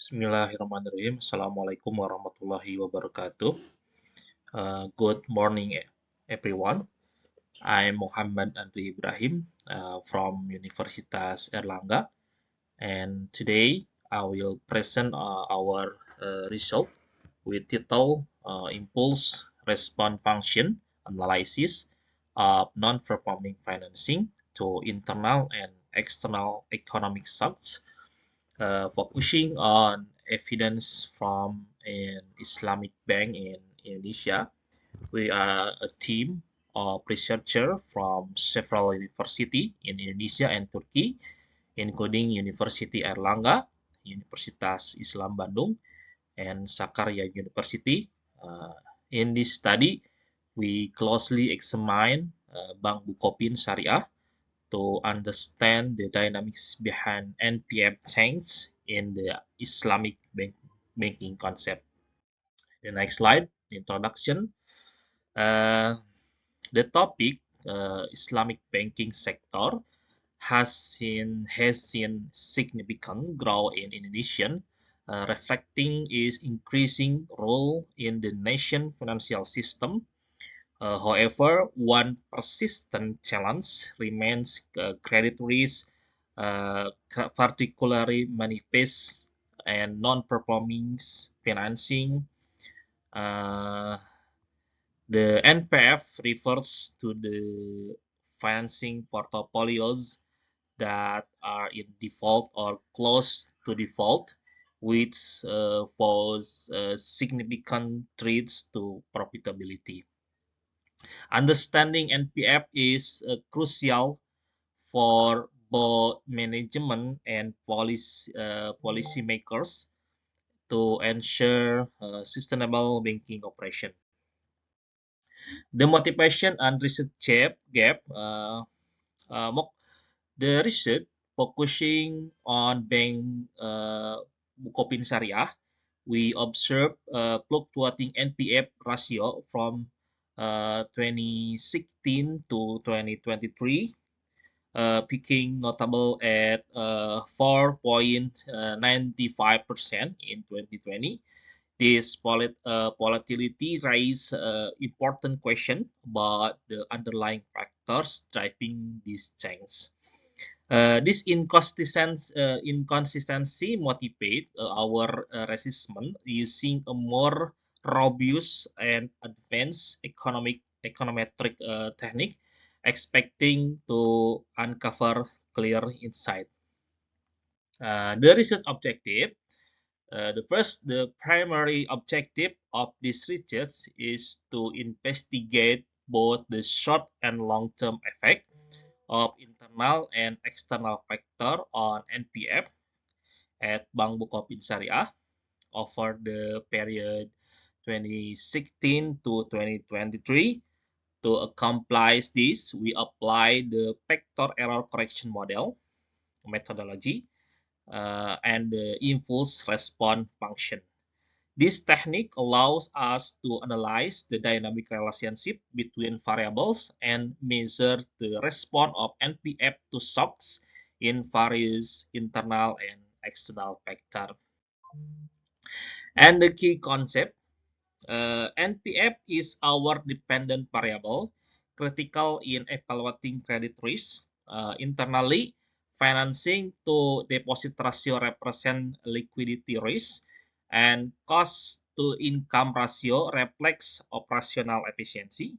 Bismillahirrahmanirrahim. Assalamualaikum warahmatullahi wabarakatuh. Good morning, everyone. I'm Muhammad Andri Ibrahim from Universitas Erlangga, and today I will present our result with title Impulse Response Function Analysis of Non-Performing Financing to Internal and External Economic Shocks, focusing on evidence from an Islamic bank in Indonesia. We are a team of researchers from several universities in Indonesia and Turkey, including University Erlangga, Universitas Islam Bandung, and Sakarya University. In this study, we closely examine Bank Bukopin Syariah to understand the dynamics behind NPF change in the Islamic banking concept. The next slide, introduction. Uh, the topic Islamic banking sector has seen significant growth in Indonesia, reflecting its increasing role in the nation financial system. However, one persistent challenge remains credit risk, particularly manifest and non-performing financing. Uh, the NPF refers to the financing portfolios that are in default or close to default, which pose significant threats to profitability. Understanding NPF is crucial for both management and policymakers to ensure sustainable banking operation. The motivation and research gap. The research focusing on Bank Bukopin Syariah, we observe fluctuating NPF ratio from 2016 to 2023, peaking notable at 4.95% in 2020. This volatility raises important question about the underlying factors driving this change. This inconsistency motivate our resistment using a more robust and advanced econometric technique, expecting to uncover clear insight. The research objective. The primary objective of this research is to investigate both the short and long-term effect of internal and external factor on NPF at Bank Bukopin Syariah over the period 2016 to 2023. To accomplish this, we apply the factor error correction model methodology and the impulse response function. This technique allows us to analyze the dynamic relationship between variables and measure the response of NPF to shocks in various internal and external factors. And the key concept, NPF is our dependent variable, critical in evaluating credit risk. Internally, financing to deposit ratio represent liquidity risk, and cost to income ratio reflects operational efficiency.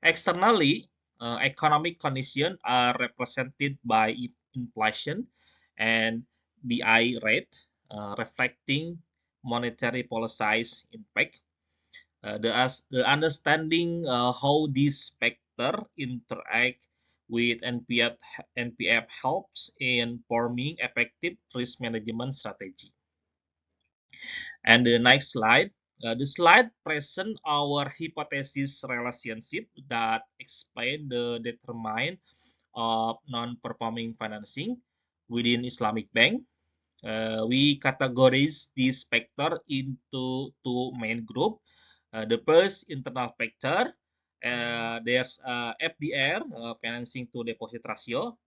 Externally, economic conditions are represented by inflation and BI rate, reflecting monetary policy's impact. The understanding how these factors interact with NPF helps in forming effective risk management strategy. And the next slide. The slide present our hypothesis relationship that explain the determine of non-performing financing within Islamic bank. We categorize this factor into two main group. The first internal factor, there's FDR, financing to deposit ratio.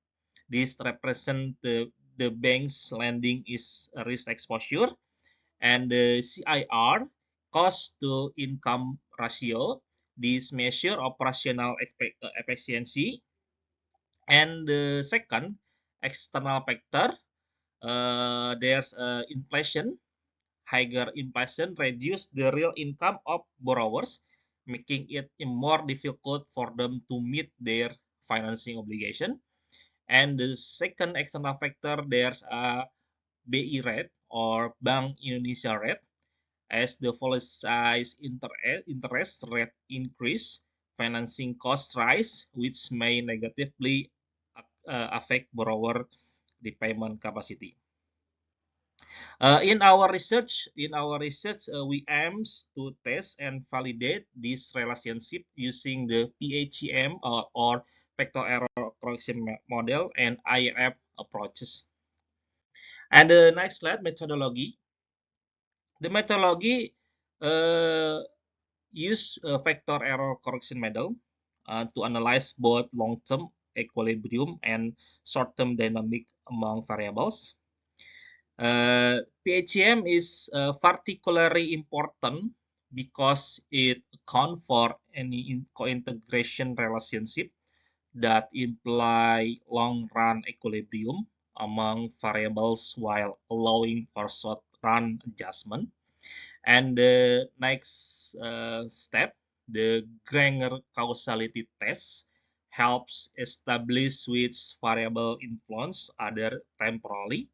This represents the bank's lending is risk exposure. And the CIR, cost to income ratio, this measure operational efficiency. And the second external factor, there's inflation. Higher inflation reduce the real income of borrowers, making it more difficult for them to meet their financing obligation. And the second external factor, there's a BI rate or Bank Indonesia rate. As the volatile interest rate increase, financing costs rise, which may negatively affect borrower repayment capacity. In our research, we aim to test and validate this relationship using the PHCM or factor error correction model and IRF approaches. And the next slide, methodology. The methodology uh, use factor error correction model to analyze both long-term equilibrium and short-term dynamic among variables. PHCM is particularly important because it accounts for any co-integration relationship that imply long-run equilibrium among variables while allowing for short-run adjustment. And the next step, the Granger causality test, helps establish which variable influence other temporally.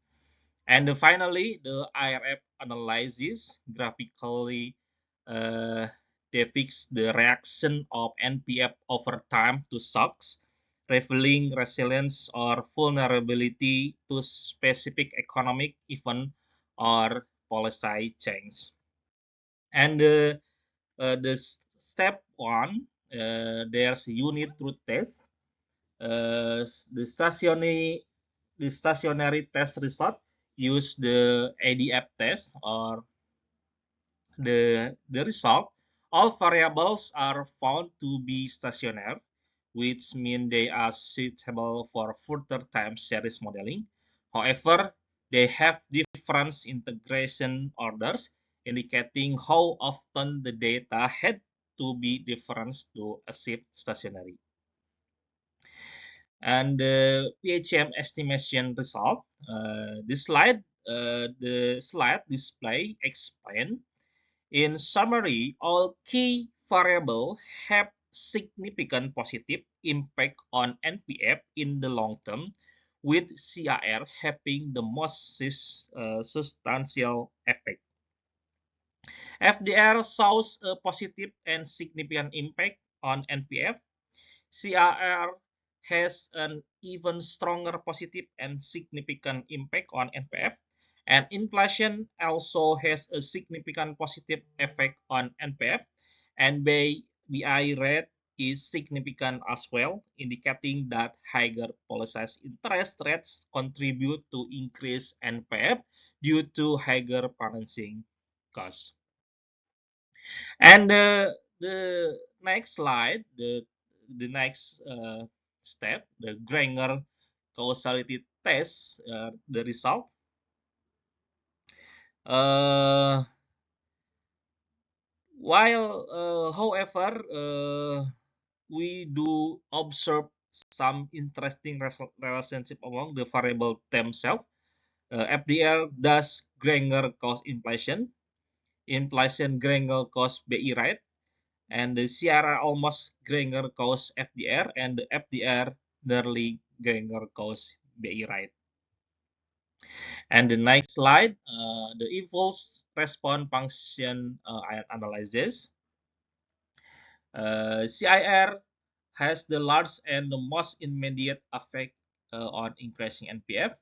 And finally, the IRF analysis graphically uh, depicts the reaction of NPF over time to shocks, revealing resilience or vulnerability to specific economic event or policy change. And the step one, there's unit truth test. Uh, the stationary test result use the ADF test or the result. All variables are found to be stationary, which means they are suitable for further time series modeling. However, they have different integration orders, indicating how often the data had to be different to achieve stationary. And the PHM estimation result, the slide display explain. In summary, all key variables have significant positive impact on NPF in the long term, with CIR having the most substantial effect. FDR shows a positive and significant impact on NPF. CIR has an even stronger positive and significant impact on NPF. And inflation also has a significant positive effect on NPF. And BI rate is significant as well, indicating that higher policy interest rates contribute to increased NPF due to higher financing costs. And the next slide, the next step, the Granger causality test, the result. Uh, however, we do observe some interesting relationship among the variable themselves. FDR does Granger cause inflation. Inflation Granger cause BI rate. And the Sierra almost Granger cause FDR, and the FDR nearly Granger cause BI rate. And the next slide, the impulse response function analysis. CIR has the largest and the most immediate effect on increasing NPF.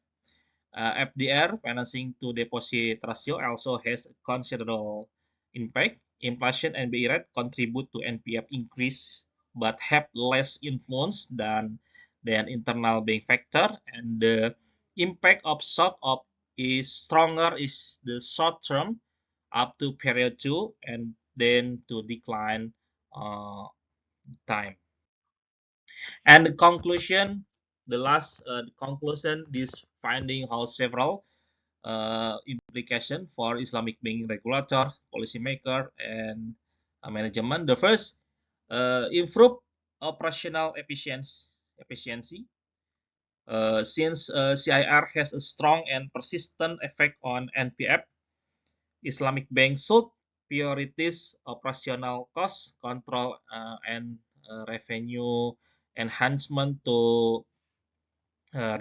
FDR, financing to deposit ratio, also has a considerable impact. Inflation and BI rate contribute to NPF increase but have less influence than internal bank factor, and the impact of shock of is stronger is the short term up to period 2 and then to decline time. And the conclusion, the last conclusion, this finding holds several implication for Islamic banking regulator, policymaker, and management. The first, improve operational efficiency. Since CIR has a strong and persistent effect on NPF, Islamic Bank should prioritize operational cost control and revenue enhancement to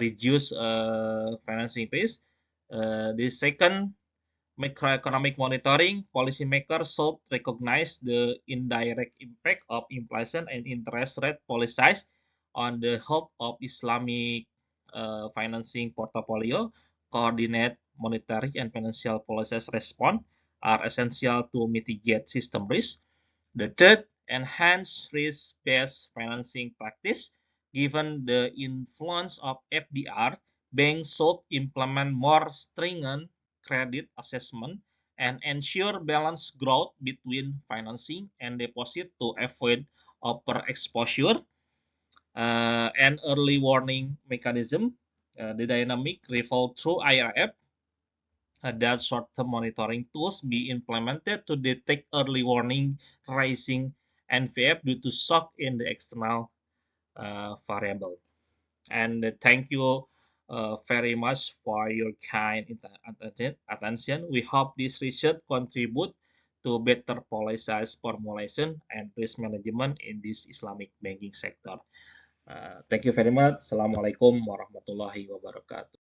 reduce financing risk. The second, macroeconomic monitoring. Policymakers should recognize the indirect impact of inflation and interest rate policies on the health of Islamic financing portfolio. Coordinate monetary and financial policies response are essential to mitigate system risk. The third, enhance risk-based financing practice. Given the influence of FDR, banks should implement more stringent credit assessment and ensure balanced growth between financing and deposit to avoid overexposure. And early warning mechanism, the dynamic revolve through IRF, that short-term monitoring tools be implemented to detect early warning rising NVF due to shock in the external variable. And thank you very much for your kind attention. We hope this research contribute to better policy formulation and risk management in this Islamic banking sector. Thank you very much. Assalamualaikum warahmatullahi wabarakatuh.